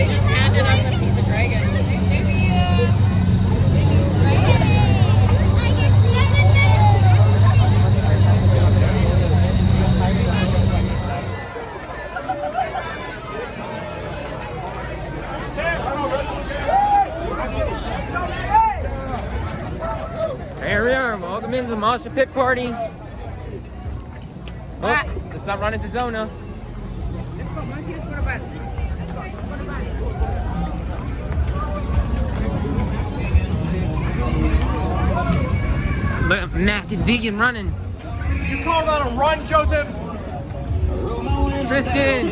They just handed us a piece of dragon. Here we are. Welcome into the Masha Pit Party. Oh, let's not run into Zona. Let's go, Monkey. Let's go to bed. Let's go to bed. Look at Mac and Deegan running. You call that a run, Joseph? Tristan.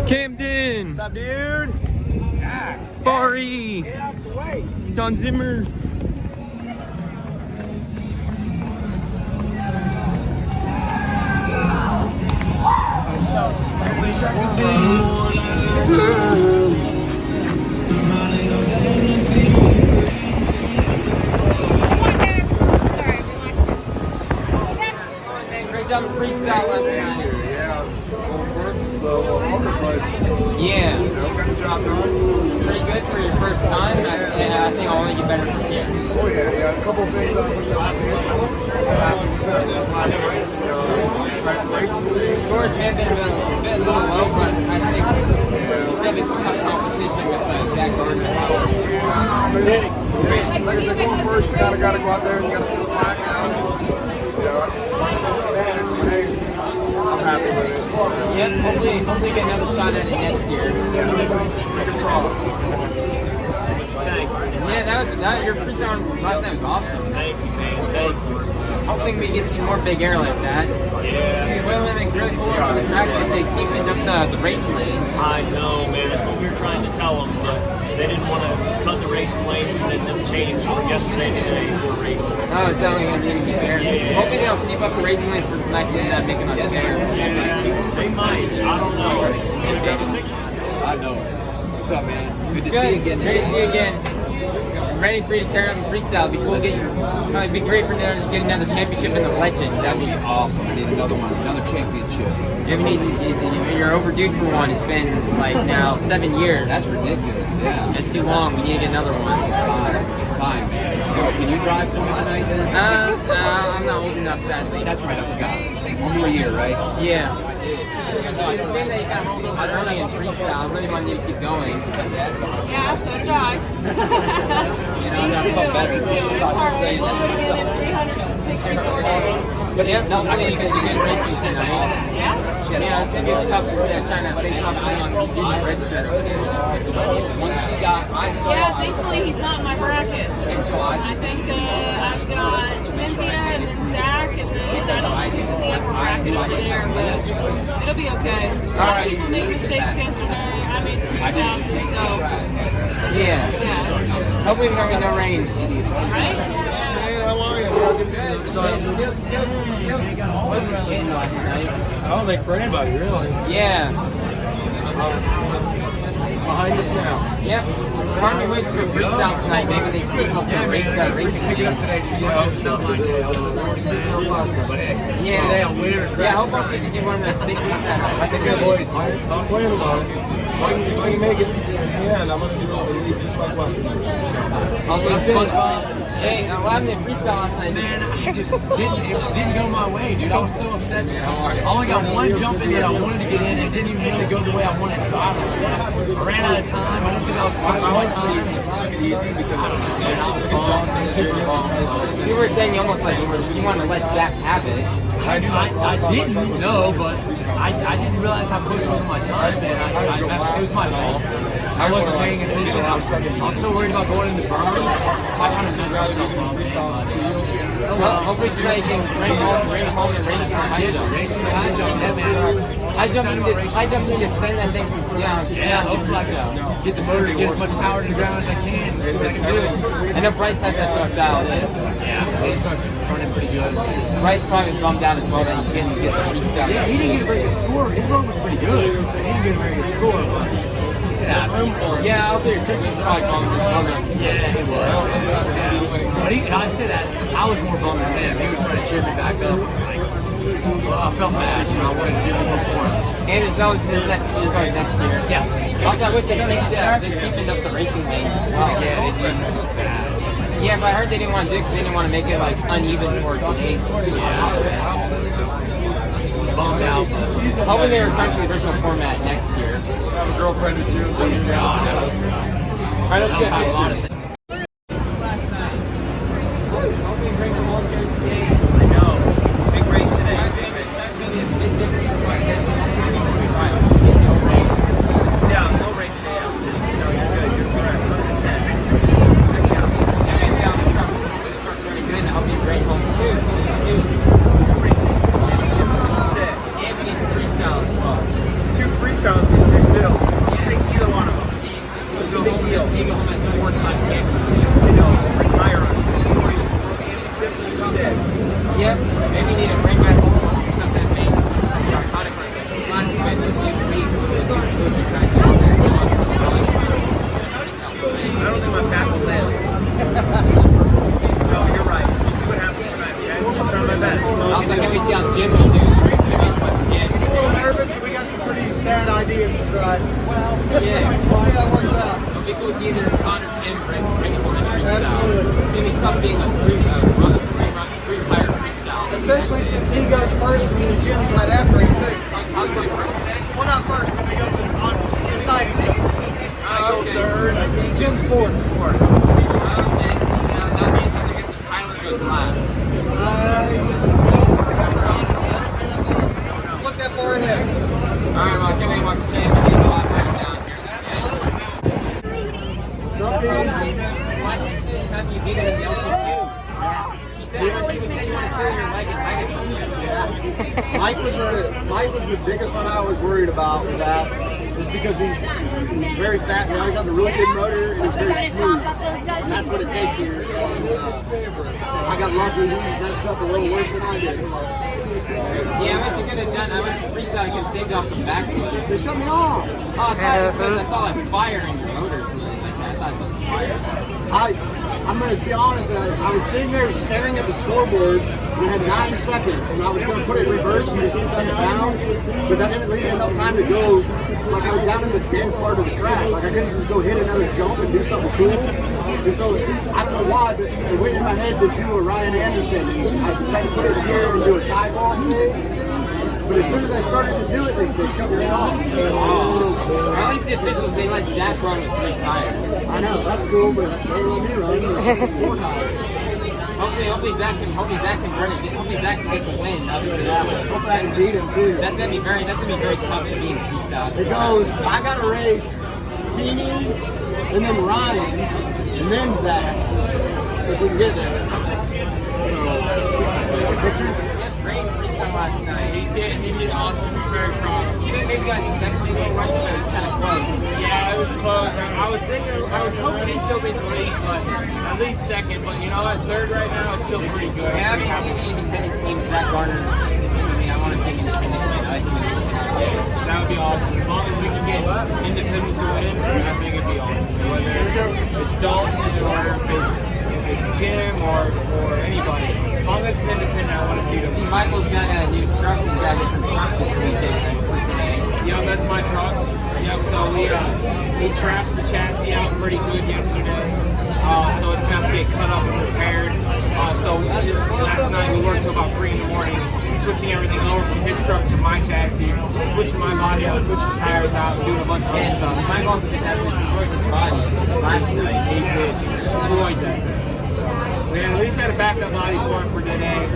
Camden. What's up, dude? Bari. Get out of the way. John Zimmer. Great job of freestyle last night. Yeah. Pretty good for your first time, and I think I'll only get better from here. Oh yeah. A couple of things I wish I was in. Last night, started racing. Scores may have been a little low, but I think there'll be some tough competition with Zach Gardner. Like I said, going first, you gotta go out there and you gotta fill the track out. And, disadvantage, but hey, I'm happy with it. Yep, hopefully get another shot at it next year. Yeah, your freestyle last night was awesome. Thank you, man. Thank you. Hopefully we get some more big air like that. Yeah. Women make really cool up on the track if they steepen up the race lanes. I know, man. That's what we were trying to tell them, but they didn't want to cut the racing lanes and then them change from yesterday to today for racing. Oh, it's only going to be fair. Yeah. Hopefully they'll steep up the racing lanes for tonight and end up making it fair. Yeah, they might. I don't know. Want to grab a picture? I know it. What's up, man? Good to Good. see you again. Great to see you again. I'm ready for you to tear up and freestyle. It'd be cool to get it'd be great for them to get another championship in the legend. That'd be awesome. I need another one, another championship. You're overdue for one. It's been like now 7 years. That's ridiculous. Yeah. That's too long. We need to get another one. It's time. It's time, man. Let's do it. Can you drive for me tonight, then? I'm not old enough, sadly. That's right. I forgot. One more year, right? Yeah. It's a shame that you got home a little bit early in freestyle. I really wanted you to keep going. Yeah, so did I. You know, Me I too. felt better. It's hard. We loaded in 364 days. But yeah, hopefully you can racing tonight. Yeah? Yeah, it's gonna be tough to trying to face off on junior register. Once she got, Yeah, thankfully he's not in my bracket. I think I've got Cynthia and then Zach, and then I don't know who's in the upper bracket over there, but it'll be okay. Some people made mistakes yesterday. I made some passes, so Yeah. Hopefully no rain. right? Man, how are you? Skills wasn't in last night. I don't think for anybody, really. Yeah. It's behind us now. Yep. Part of me wishes for freestyle tonight. Maybe they sneak up the racing lanes. I hope so. Yeah. Yeah, hopefully you can get one of the big leagues that That's a good boys. I'm playing about it. If I can make it to the end, I'm going to do all the league just like Western. Also, SpongeBob. Hey, what happened in freestyle last night? Man, it didn't go my way, dude. I was so upset. I only got one jump in that I wanted to get in, and it didn't even really go the way I wanted. So I ran out of time. I didn't think I was I honestly took it easy because You were saying you almost like you wanted to let Zach have it. I didn't know, but I didn't realize how close it was on my time, and it was my fault. I wasn't paying attention. I was so worried about going into burn. I kind of stressed myself out. Well, hopefully tonight you can bring home and race on high jump. Racing the high jump, yeah, man. I jumped in to send that thing. Yeah, hopefully I can get the motor to get as much power to the ground as I can. See what I can do. I know Bryce has that truck dialed in. Yeah, his truck's running pretty good. Bryce probably bummed out as well that he didn't get the freestyle. Yeah, he didn't get a very good score. His run was pretty good. He didn't get a very good score, but Yeah, also your Christian's probably bummed. yeah, he was. Yeah. But I say that I was more bummed than him. He was trying to cheer me back up. Well, I felt bad, so I wanted to give him more for him. And it's always next year. Yeah. Also, I wish they steepened up the racing lanes as well. Yeah, they did. Yeah, but I heard they didn't want to do it because they didn't want to make it like uneven for today. Yeah. Bummed out. Hopefully they return to the original format next year. I have a girlfriend or two. God, I hope so. All right, let's get I next love year. it. Hopefully bring them all here today. I know. Big race today. That's gonna be a bit different. Yeah, no rain today. No, you're good. You're correct. 100%. The truck's running good. I hope you bring home two. Racing. Sick. And we need the freestyle as well. 2 freestyles would be sick too. Take either one of them. It's a big deal. You go home at 4-time championship. I know. Retire on it. Championships would be sick. Yep. Maybe you need to bring back home something that made the iconic like flat spin with Jim Reed. I don't think my back will live. No, you're right. We'll see what happens tonight, okay? I'll try my best. Also, can we see how Jim will do? Jim. A little nervous, but we got some pretty bad ideas to try. Yeah. We'll see how it works out. It'll be cool to see either Connor or Jim bring home a freestyle. Absolutely. It's going to be tough being a three-tire freestyle. Especially since he goes first and then Jim's right after him too. How's going first today? Well, not first, but they go on beside each other. I go okay. third. Jim's fourth. And that means I guess Tyler goes last. I don't remember, honestly. I didn't pay that far. Look that far ahead. All right, well, can we walk the game and get a lot better down here? Why did you have you beat him in the LCQ? You said you want to steal your leg and Mike was the biggest one I was worried about with that. Just because he's very fast, he always has a really good motor and he's very smooth. And that's what it takes here. And, I got lucky, he messed up a little worse than I did. Yeah, I wish you could have done. I wish the freestyle could have saved off the backflip. They shut me off. Oh, I thought it was because I saw like fire in your motor or something like that. I thought I saw some fire. I'm going to be honest, I was sitting there staring at the scoreboard. We had 9 seconds, and I was going to put it in reverse and just set it down, but that didn't leave me enough time to go. Like, I was down in the dead part of the track. Like, I couldn't just go hit another jump and do something cool. And so, I don't know why, but it went in my head to do a Ryan Anderson. And I tried to put it in here and do a sidewall save. But as soon as I started to do it, they shut me off. Or at least the officials, they let Zach run with 3 tires. I know, that's cool, but they let me run 4 tires. Hopefully Zach can run it. Hopefully Zach can get the win. Hopefully I can beat him too. That's gonna be very tough to beat in freestyle. It goes, I gotta race Teeny, and then Ryan, and then Zach, if we can get there. So, picture? Great freestyle last night. He did awesome. Very proud. You should have maybe got second, maybe the rest of it was kind of close. Yeah, it was close. I was hoping he'd still be the lead, but at least second. But you know what? Third right now is still pretty good. Yeah, I mean, see the independent team, Zach Garner. I mean, I want to say independent win. I think Yes, that would be awesome. As long as we can get independent to win, I think it'd be awesome. Whether it's Dalton or if it's Jim or anybody. As long as it's independent, I want to see them. See, Michael's got a new truck. He's got a different truck this weekend for today. Yeah, that's my truck. Yep, so we trashed the chassis out pretty good yesterday. So it's gonna have to get cut up and repaired. So last night we worked till about 3 in the morning, switching everything over from his truck to my chassis, switching my body out, switching tires out, and doing a bunch of other stuff. Mike also just absolutely destroyed his body last night. He did, destroyed that. We at least had a backup body for him for today.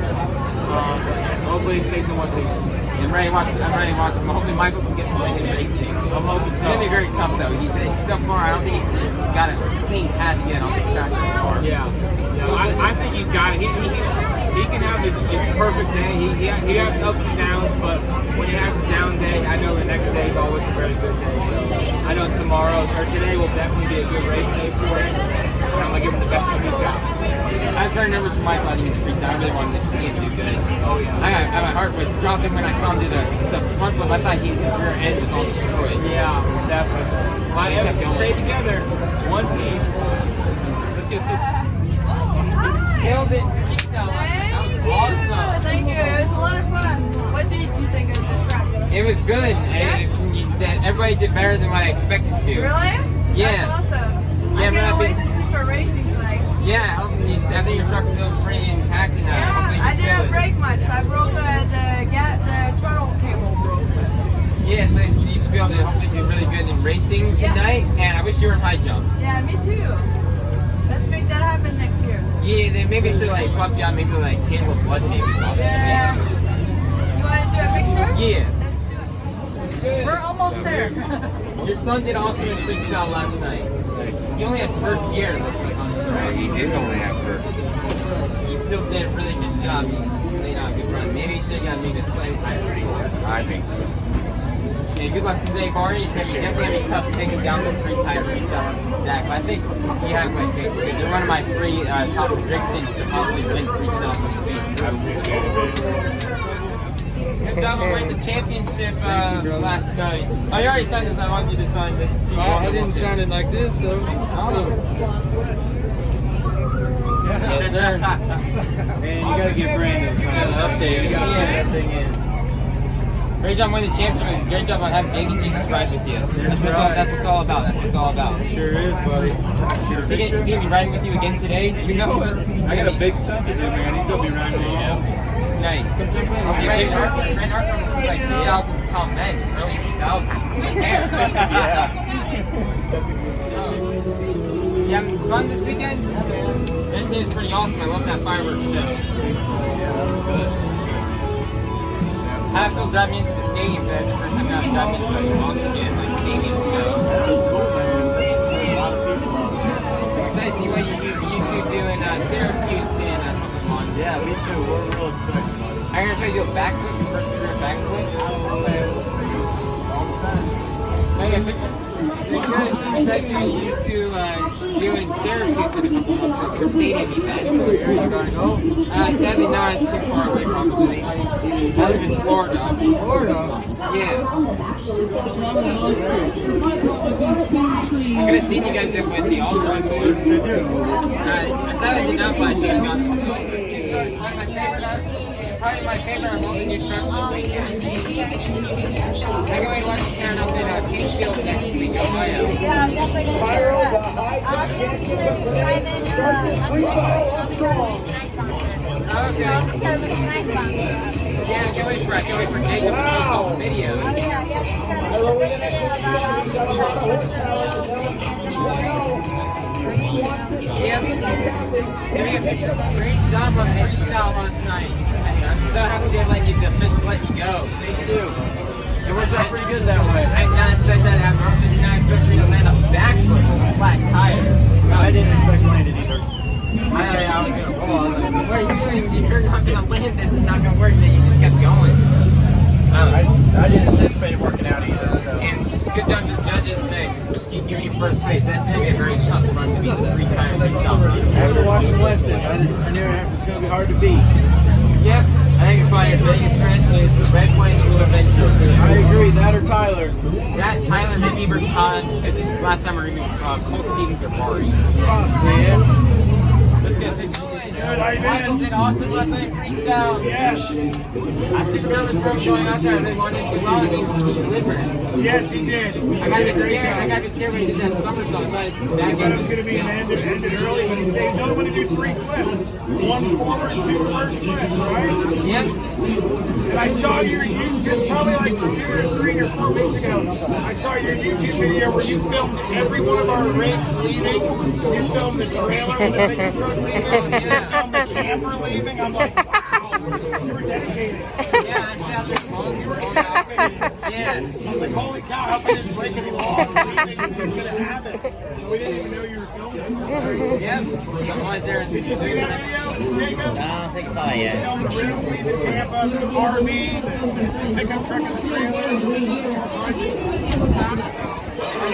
Hopefully he stays in one piece. I'm ready to watch him. Hopefully Michael can get the win in racing. I'm hoping It's so. going to be very tough, though. He's so far, I don't think he's got a clean pass yet on this track so far. Yeah, I think he's got it. he can have his perfect day. He has ups and downs, but when he has a down day, I know the next day is always a very good day. So I know tomorrow or today will definitely be a good race day for him. And I'm gonna give him the best time he's got. I was very nervous for Mike letting him in the freestyle. I really wanted to see him do good. Oh yeah. My heart was dropping when I saw him do the front flip. I thought his rear end was all destroyed. Yeah, definitely. My Evan can stay together, one piece. Let's get this. Killed it. Freestyle. That was awesome. Thank you. It was a lot of fun. What did you think of the track? It was good. Everybody did better than what I expected to. Really? Yeah. That's awesome. Yeah, I but can't I wait think- to see for racing tonight. Yeah, I think your truck's still pretty intact and hopefully you Yeah, I can kill didn't it. break much. I broke the throttle cable broke. Yeah, so you should be able to hopefully do really good in racing tonight. And I wish you were in high jump. Yeah, me too. Let's make that happen next year. Yeah, then maybe I should like swap you out, maybe like Candle of Blood maybe. Yeah. You want to do a picture? Yeah. Let's do it. We're almost there. Your son did awesome in freestyle last night. He only had first gear, it looks like, on his track. He did only have first. He still did a really good job. He laid out a good run. Maybe he should have got maybe a slightly higher score. I think so. Yeah, good luck today, Barney. It's definitely going to be tough taking down those three tire freestylers from Zach. But I think you have my takes because you're one of my three top predictions to possibly win freestyle for the season. Good job on winning the championship last night. Oh, you already signed this. I want you to sign this too. I didn't sign it like this though. Yes, sir. Man, you gotta get Brandon an update. You gotta get that thing in. Great job winning the championship. Great job on having Bacon Jesus ride with you. That's what it's all about. That's what it's all about. Sure is, buddy. Is he gonna be riding with you again today? You know it. I got a big stunt to do, man. He's gonna be riding me out. Nice. Brandon Hartman was like 2000s Tom Menz, early 2000s. Yeah. You having fun this weekend? Yesterday was pretty awesome. I love that fireworks show. How did it feel driving into the stadium? That's the first time I got driving into an awesome stadium show. I'm excited to see what you two do in Syracuse in a couple months. Yeah, me too. We're real excited about it. Are you going to try to do a backflip, your first career backflip? I don't know, man. We'll see. All depends. Can I get a picture? Pretty good. Excited to see you two do in Syracuse in a couple months for your stadium event. Where are you gonna go? Sadly, no, it's too far away probably. I live in Florida. Florida. Yeah. I could have seen you guys there with the All-Star Tour. I sadly did not, but I should have gone to probably my favorite of all the new trucks this weekend. I can wait to watch the Karen up in Kingsfield next week in Ohio. Okay. Yeah, I can't wait for Jacob to post all the videos. Yep. Great job on freestyle last night. I'm so happy they let you go. Me too. It worked out pretty good that way. I did not expect that to happen. I also did not expect for you to land a backflip with a flat tire. I didn't expect to land it either. I was gonna fall. I was like, what are you doing? You're not gonna land this. It's not gonna work. Then you just kept going. I didn't anticipate it working out either. So. And good job to the judges. They keep giving you first place. That's gonna be a very tough run to beat the three-time freestyle. After watching Weston, I knew it was going to be hard to beat. Yep. I think probably your biggest strength is the red, white, and blue adventure. I agree. That or Tyler. That Tyler maybe even Todd, because it's the last time we're even Colt Stevens or Barry. Man. Let's get this. Michael did awesome last night freestyle. Yes, I was nervous for him going out there. I really wanted to do well, and he delivered. yes, he did. I got a bit scared when he did that somersault, but I thought it was going to be ended early, but he said he's only going to do 3 flips. 1 forward, 2 reverse flips, right? Yep. And I saw your just probably like 2 or 3 or 4 weeks ago, I saw your YouTube video where you filmed every one of our rigs leaving. You filmed the trailer and the pickup truck leaving. You filmed the camper leaving. I'm like, wow, you were dedicated. Yeah, I shot the phone. Yes. I was like, holy cow, how come I didn't break any laws leaving? It's going to happen. We didn't even know you were filming. Yep. Otherwise, there's. Did you see that video, Jacob? I don't think so yet. Film the Reds leaving Tampa, the RV, the pickup truck and the trailer.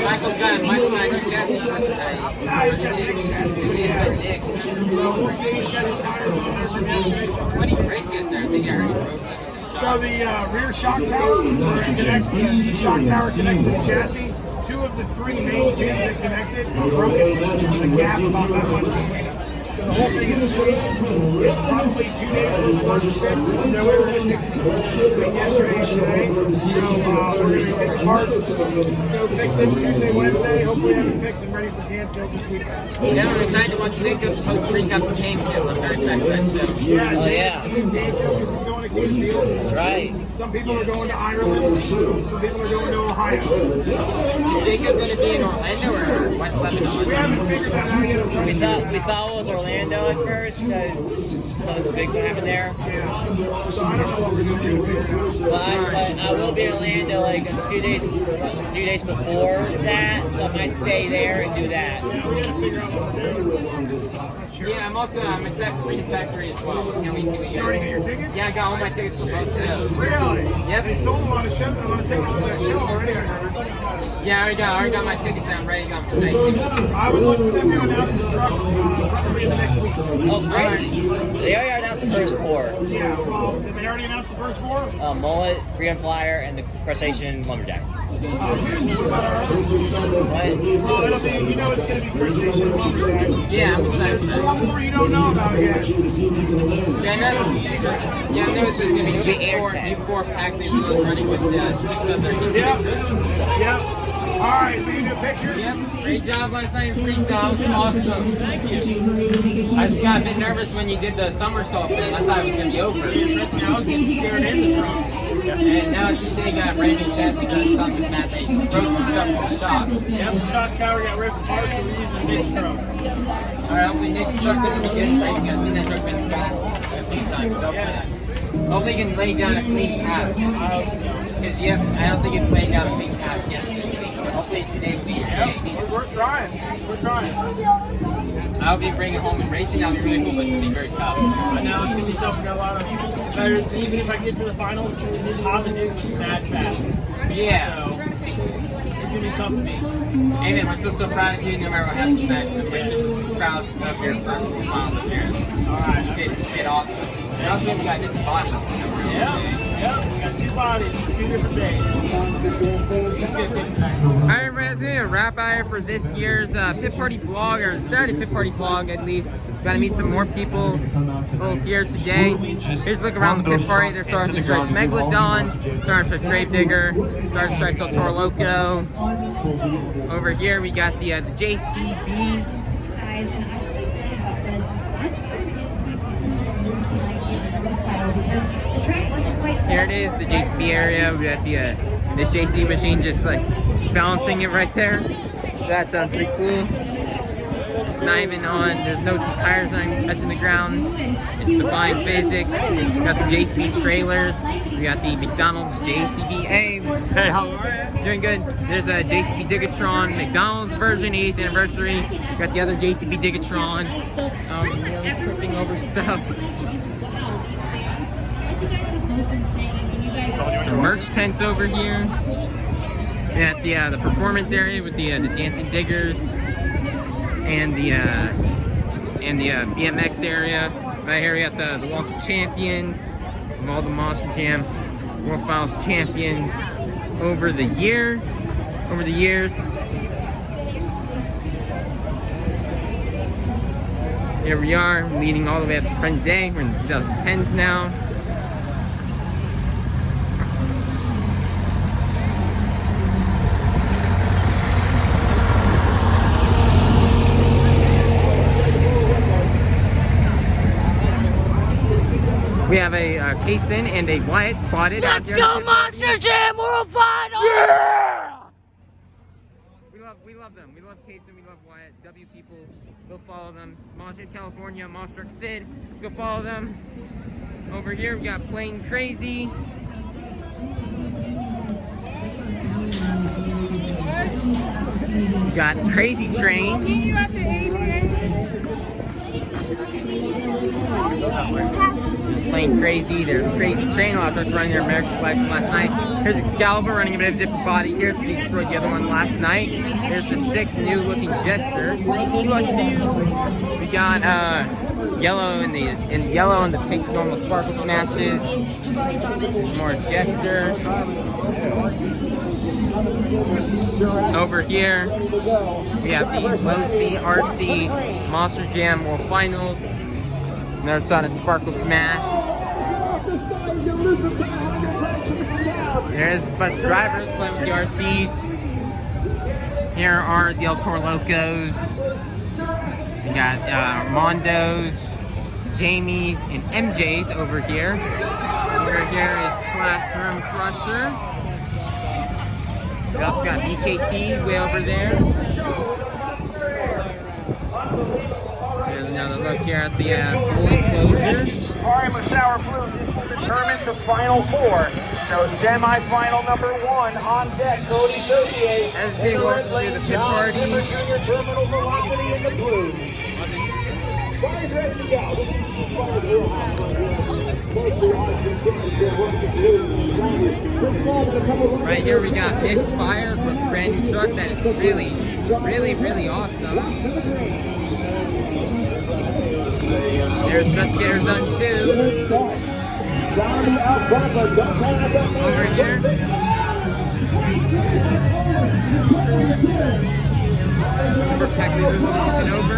Michael's got Michael and I know Jesse for today. Nick. So we'll see. He's got his tires on there for Wednesday. What do you break this? I think I heard he broke something. So the rear shock tower connects the shock tower connects to the chassis. 2 of the 3 main tubes that connected are broken. There's a gap about that much between them. So the whole thing is squeezed. It's probably 2 days before it's fixed. There's no way we're going to fix it between yesterday and today. So we're going to get the parts, go fix it Tuesday, Wednesday. Hopefully have it fixed and ready for Canfield this weekend. Yeah, I'm excited to watch Nick post recap for Canfield. I'm very excited for that show. Yeah, Oh, yeah. Canfield because he's going to Canfield. Right. Some people are going to Ireland. Some people are going to Ohio. Is Jacob going to be in Orlando or West Lebanon? We haven't figured that out yet. We thought it was Orlando at first because something's big what happened there. Yeah. So I don't know what we're going to do. But I will be in Orlando like a few days before that, so I might stay there and do that. Yeah, we got to figure out what we're doing. Sure. Yeah, I'm excited for Freedom Factory as well. Can we see what you You already get your guys? tickets? Yeah, I got all my tickets for both shows. Really? Yep. They sold a lot of tickets for that show already, I heard. Yeah, I already got my tickets and I'm ready to go for safety. I would look for them to announce the trucks probably in the next week. Oh, great. They already announced the first 4. Yeah, well, did they already announce the first 4? Mullet, Freedom Flyer, and the Crustacean Lumberjack. What about our others? What? Well, it'll be, you know it's going to be Crustacean and Lumberjack. Yeah, I'm excited for There's that. one more you don't know about yet. Yeah, I know it's going to be U4 pack. They're running with 6 other heat Yep. stickers. Yep. All right, will you do a picture? Yep, great job last night in freestyle. It was awesome. Thank you. I just got a bit nervous when you did the somersault thing. I thought it was going to be over. I was getting scared in the truck. And now it's just they got brand new chassis done something that they broke some stuff from the shop. Yep, the shock tower got ripped apart, so we're using Nick's truck. Alright, hopefully Nick's truck didn't be good racing. I've seen that truck been fast a few times. So hopefully he can lay down a clean pass. Because I don't think it's laying down a clean pass yet this week. So hopefully today will be your day. We're trying. We're trying. I hope you bring it home and racing. That'll be really cool, but it's going to be very tough. I know it's going to be tough. We got a lot of competitors. Even if I get to the finals, Todd and Nick is mad fast. Yeah. So it's going to be tough to beat. Amen. We're still so proud of you no matter what happens tonight. We're super proud of your first final appearance. Alright. You did awesome. And also, we got different bodies. Yep, we got 2 bodies, 2 different days. Alright, everybody, that's going to wrap out here for this year's Pit Party vlog, or Saturday Pit Party vlog at least. Got to meet some more people here today. Here's a look around the Pit Party. There's Star Stripes Megalodon, Star Stripes Gravedigger, Star Stripes El Toro Loco. Over here we got the JCB. Here it is, the JCB area. We got the this JCB machine just like balancing it right there. That's pretty cool. It's not even on. There's no tires not even touching the ground. It's defying physics. We got some JCB trailers. We got the McDonald's JCB. Hey, how are you? Doing good. There's a JCB Digatron McDonald's version, 8th anniversary. We got the other JCB Digatron. Really tripping over stuff. Some merch tents over here. At the performance area with the dancing diggers and the BMX area. Right here we got the Walk of Champions of all the Monster Jam World Finals champions over the years. Here we are, leading all the way up to present day. We're in the 2010s now. We have a Kaysen and a Wyatt spotted. Let's go Monster Jam World Finals! Yeah! We love them. We love Kaysen. We love Wyatt. W people, go follow them. Monster California, Monster Sid, go follow them. Over here we got Plain Crazy. Got Crazy Train. Just plain crazy. There's Crazy Train. While I was running their American flags from last night. Here's Excalibur running a bit of a different body here. So he destroyed the other one last night. There's the 6 new looking Jester. We got yellow and the yellow and the pink normal sparkle smashes. Some more Jester. Over here, we have the Low C RC Monster Jam World Finals. Another Sonic Sparkle Smash. There's bus drivers playing with the RCs. Here are the El Toro Locos. We got Armandos, Jamies, and MJs over here. Over here is Classroom Crusher. We also got BKT way over there. There's another look here at the pool enclosures. Alright, Sour Blue, this will determine the final 4. So semi-final number 1 on deck, Cody Saucier. As they walk through the pit party. Junior Terminal Velocity in the blue. Guys ready to go. Right here we got Misfire, Brooks' brand new truck that is really awesome. There's Investigator Zone 2. Over here. Protected walking over.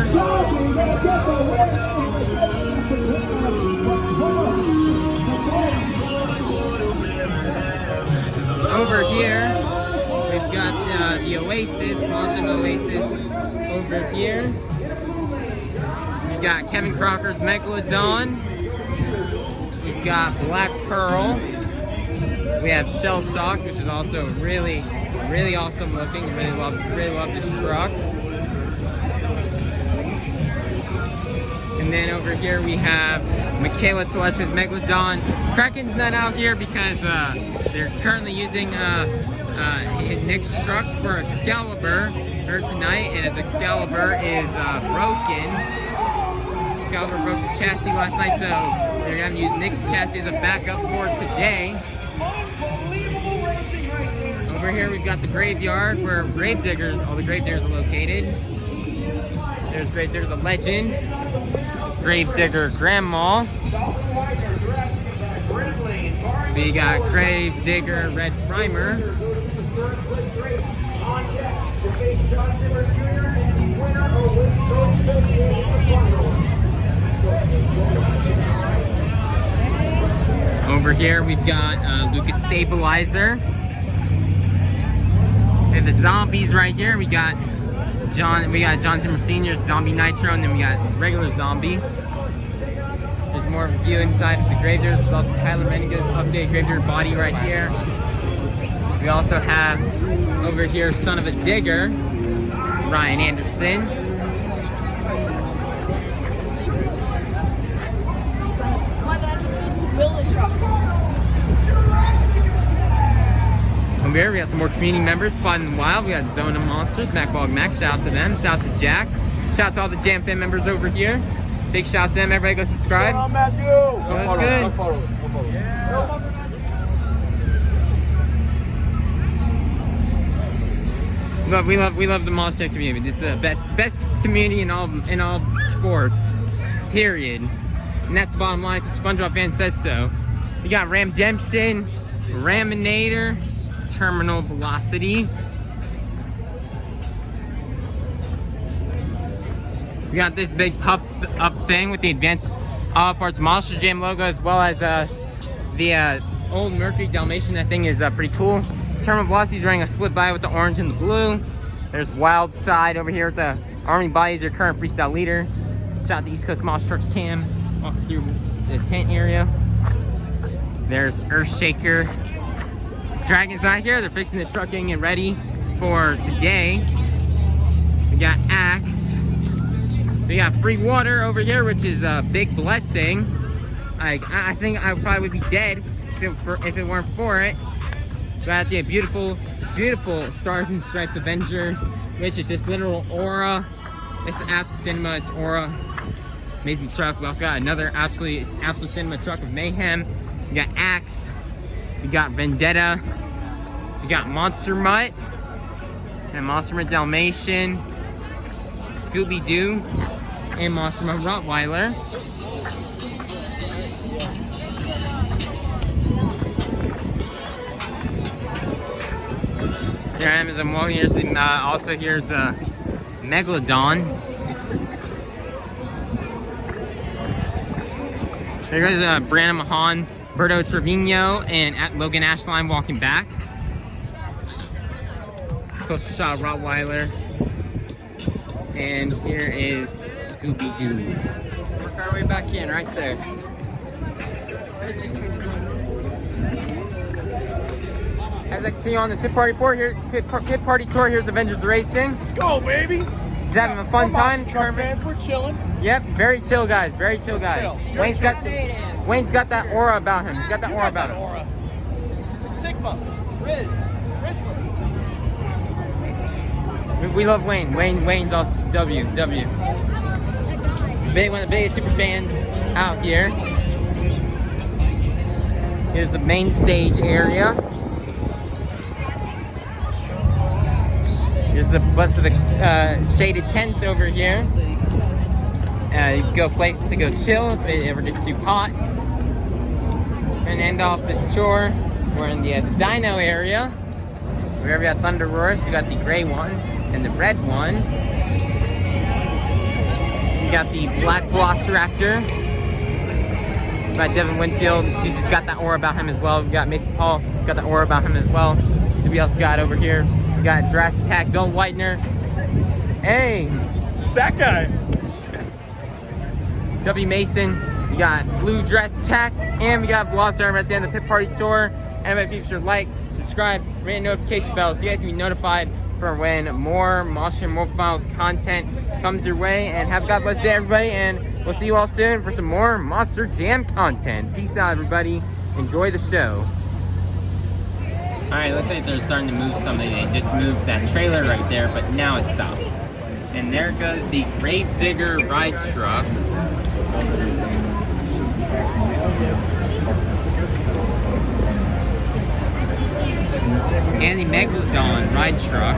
Over here, we've got the Oasis, Monster Oasis over here. We've got Kevin Crocker's Megalodon. We've got Black Pearl. We have Shell Shock, which is also really awesome looking. Really love this truck. And then over here we have Michaela Telesh's Megalodon. Kraken's not out here because they're currently using Nick's truck for Excalibur tonight, and as Excalibur is broken, Excalibur broke the chassis last night, so they're going to use Nick's chassis as a backup for today. Over here we've got the graveyard where all the Gravediggers are located. There's Gravedigger the Legend, Gravedigger Grandma. We got Gravedigger Red Primer. Over here we've got Lucas Stabilizer. We have the zombies right here. We got John Zimmer Sr.'s Zombie Nitro, and then we got regular zombie. There's more of a view inside of the Gravediggers. There's also Tyler Menninga's updated Gravedigger body right here. We also have over here Son of a Digger, Ryan Anderson. Over here we got some more community members spotting the wild. We got Zona Monsters, MacBog Max. Shout out to them. Shout out to Jack. Shout out to all the Jam Fan members over here. Big shout out to them. Everybody go subscribe. Oh, that's good. We love the Monster community. This is the best community in all sports. Period. And that's the bottom line. If SpongeBob fan says so. We got Ramdemption, Raminator, Terminal Velocity. We got this big puff up thing with the Advanced Auto Parts Monster Jam logo, as well as the old Mercury Dalmatian. That thing is pretty cool. Terminal Velocity is running a split body with the orange and the blue. There's Wild Side over here with the Army Bodies, your current freestyle leader. Shout out to East Coast Monster Trucks Cam. Walk through the tent area. There's Earthshaker. Dragon's not here. They're fixing the truck, getting it ready for today. We got Axe. We got Free Water over here, which is a big blessing. I think I probably would be dead if it weren't for it. Got the beautiful, beautiful Stars and Stripes Avenger, which is this literal aura. This is Absolute Cinema, it's aura. Amazing truck. We also got another Absolute Cinema truck of Mayhem. We got Axe. We got Vendetta. We got Monster Mutt. And Monster Mutt Dalmatian. Scooby-Doo. And Monster Mutt Rottweiler. Here I am as I'm walking. Here's also here's Megalodon. Here goes Brandon Mahan, Berto Trevino, and at Logan Ashline walking back. Close shot Rottweiler. And here is Scooby-Doo. Work our way back in right there. As I continue on this pit party tour, here's Avengers Racing. Let's go, baby. He's having a fun time. Truck fans, we're chilling. Yep, very chill guys, very chill guys. Wayne's got that aura about him. He's got that aura about him. Aura. Sigma, Riz, Rizzler. We love Wayne. Wayne's also W. One of the biggest super fans out here. Here's the main stage area. Here's a bunch of the shaded tents over here. You can go places to go chill if it ever gets too hot. And end off this tour, we're in the dyno area. Wherever you got Thunder Roars, you got the gray one and the red one. You got the black Velociraptor. We got Devin Winfield, he's just got that aura about him as well. We got Mason Paul, he's got that aura about him as well. Who else got over here? We got Jurassic Attack, Don Whitener. Hey! It's that guy. W. Mason, we got Blue Dress Attack, and we got Velociraptor. That's the end of the pit party tour. Anybody be sure to like, subscribe, ring the notification bell so you guys can be notified for when more Monster More Files content comes your way. And have a God bless day, everybody, and we'll see you all soon for some more Monster Jam content. Peace out, everybody. Enjoy the show. Alright, looks like they're starting to move something. They just moved that trailer right there, but now it stopped. And there goes the Gravedigger ride truck. And the Megalodon ride truck.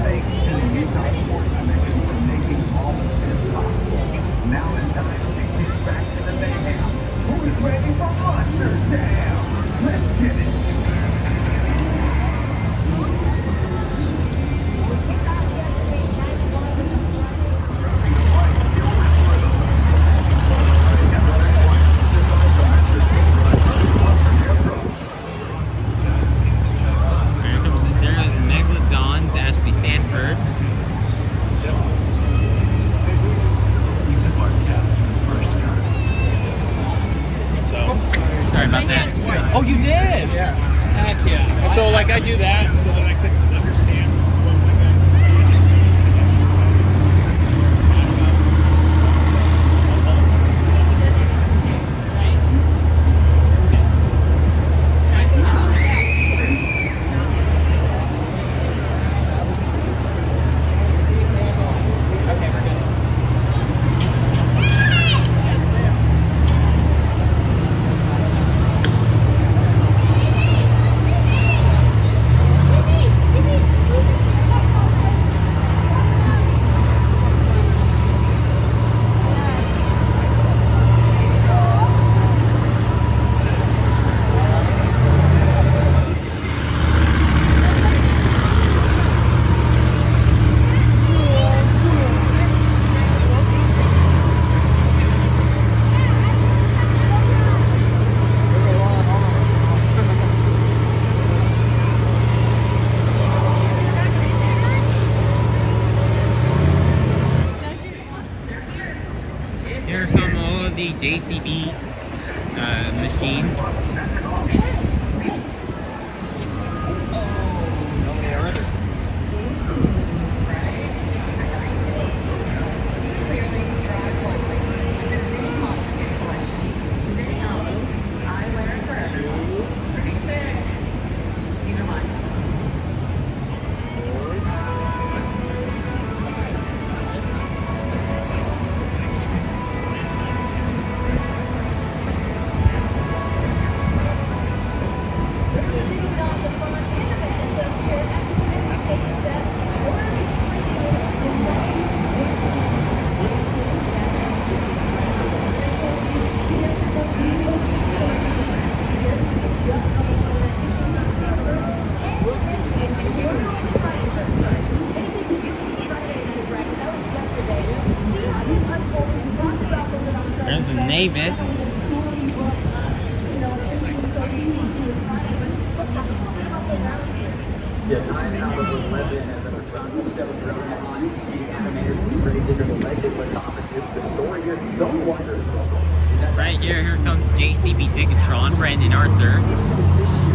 Thanks to the Utah Sports Commission for making all of this possible. Now it's time to get back to the mayhem. Who's ready for Monster Jam? Let's get it. Sorry about that. Oh, you did? Yeah. Heck yeah. And so, like, I do that so that I can understand what my Here come all of the JCB machines. Navis. Yeah, 9 out of 11 as a son of 7 round on. The animators predicted the legend was off into the story here. Don't wonder. Right here comes JCB Dickatron, Brandon Arthur.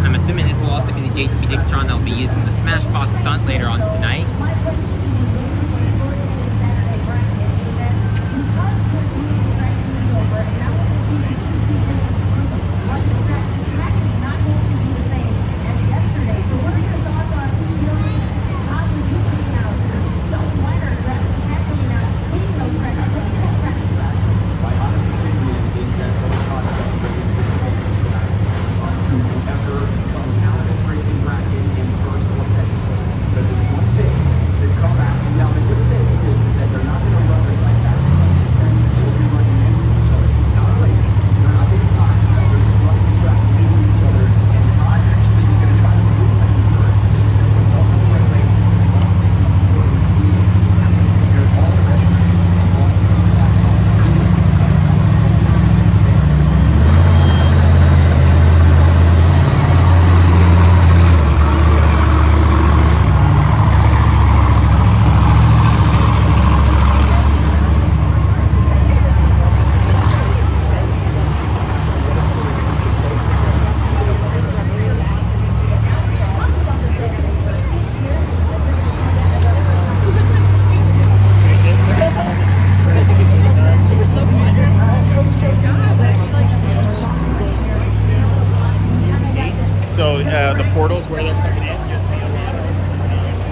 I'm assuming this will also be the JCB Dickatron that will be used in the Smashbox stunt later on tonight. So the portals where they're coming in, you'll see a lot of them coming in.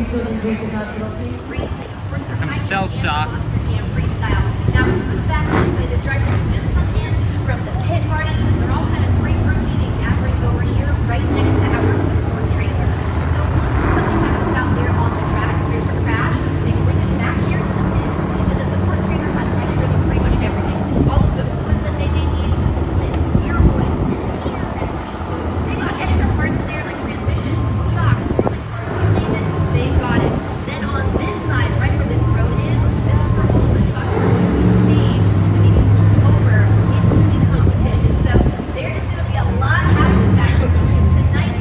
I'm shell shocked. Now we move back this way. The drivers have just come in from the pit party. They're all kind of regrouping and gathering over here right next to our support trailer. So once something happens out there on the track, if there's a crash, they bring it back here to the pits, and the support trailer has extras of pretty much everything. All of the fluids that they may need, lint, gear oil, gear transmission fluid. They got extra parts in there like transmissions, shocks, rolling parts, you name it, they've got it. Then on this side, right where this road is, this is where all of the trucks are going to be staged and maybe looked over in between competitions. So there is going to be a lot happening back there because tonight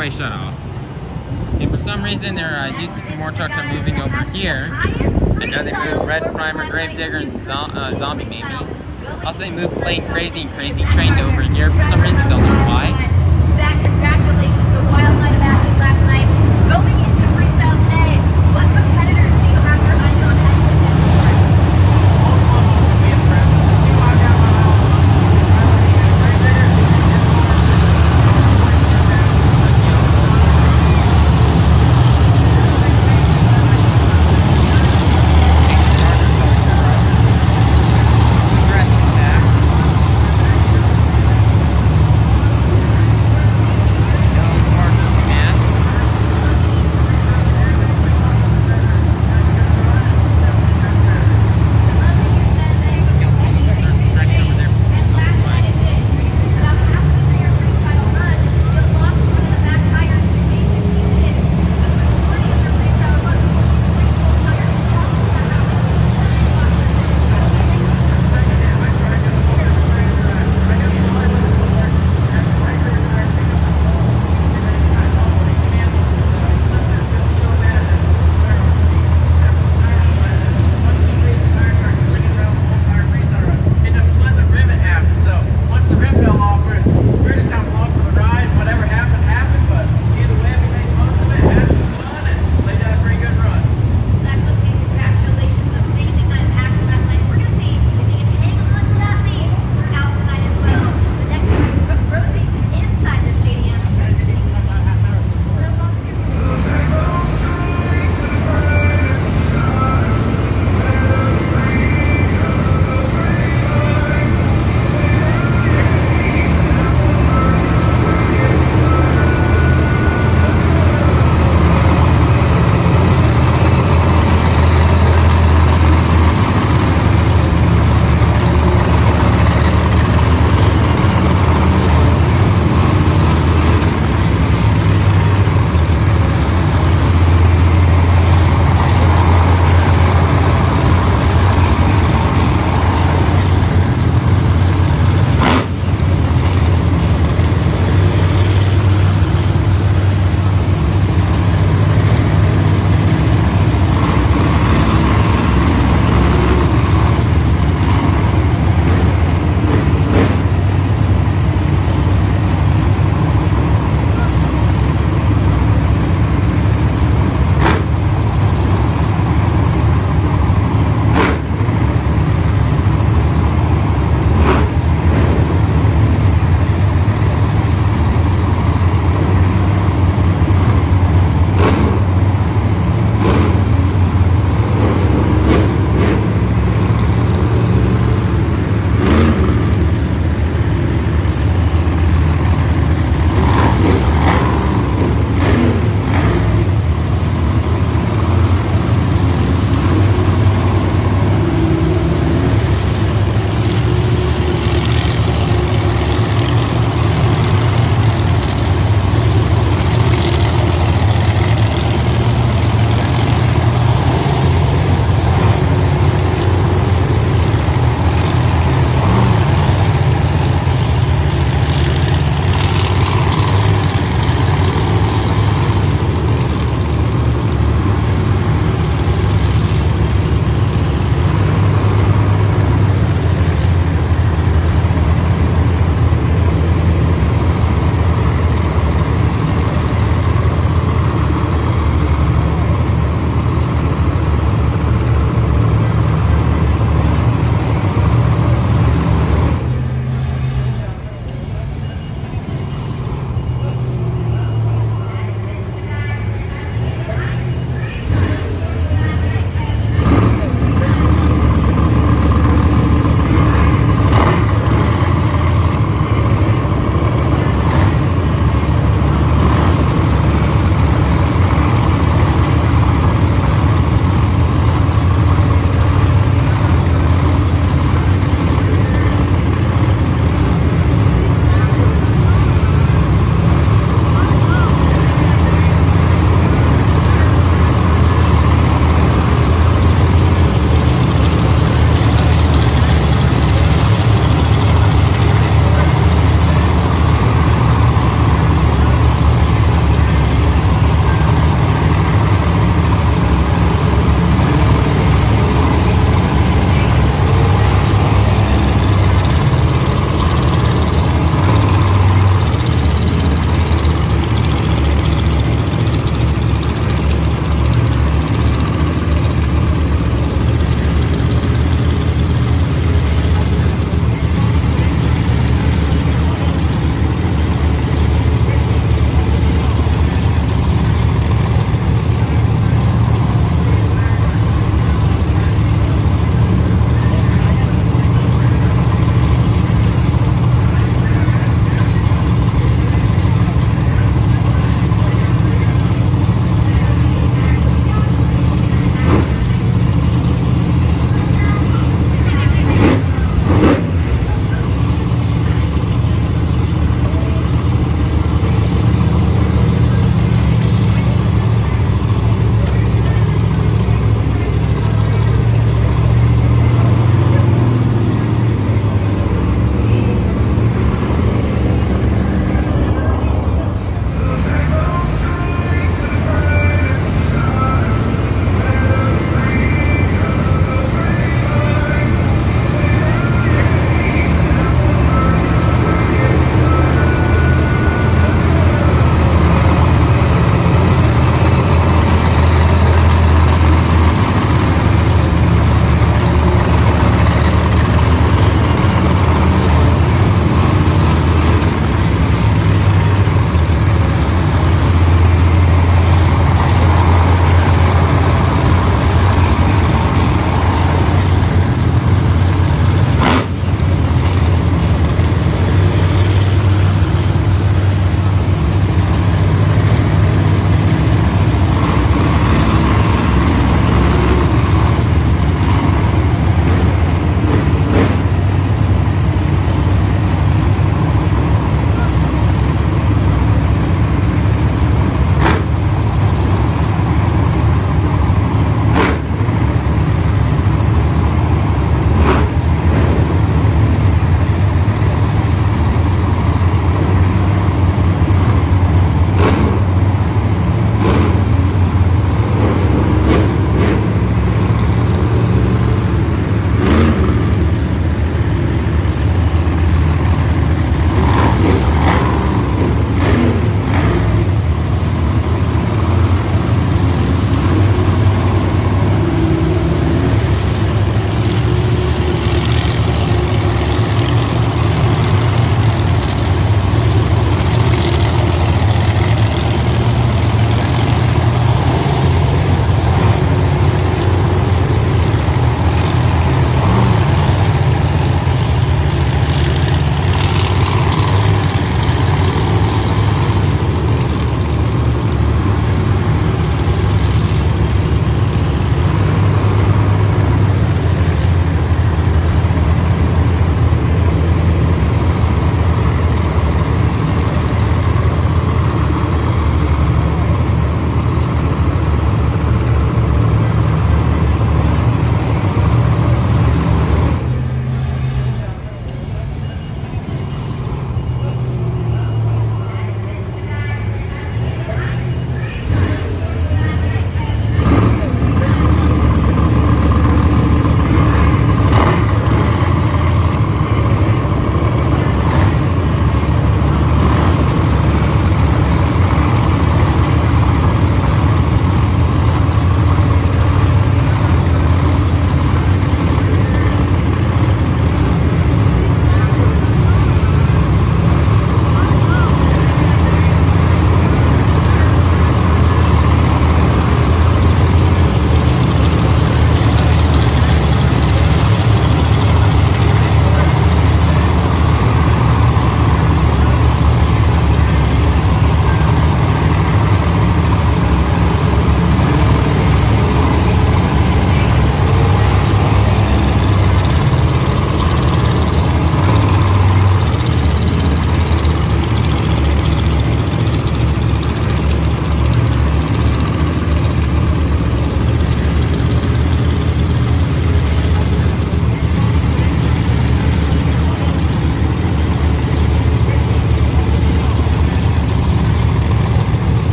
everybody shut off. And for some reason, I do see some more trucks are moving over here. I know they moved Red Primer, Gravedigger, and Zombie maybe. Also, they moved Plane Crazy and Crazy Train over here for some reason. Don't know why. Zach, congratulations. A wild night of action last night. Going into freestyle today, what competitors do you have your eyes on as potential?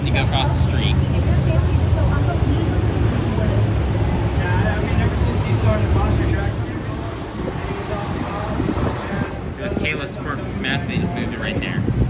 you go across the street. Yeah, I mean, ever since he started monster trucks. It was Kayla's Sparkle Smash, they just moved it right there.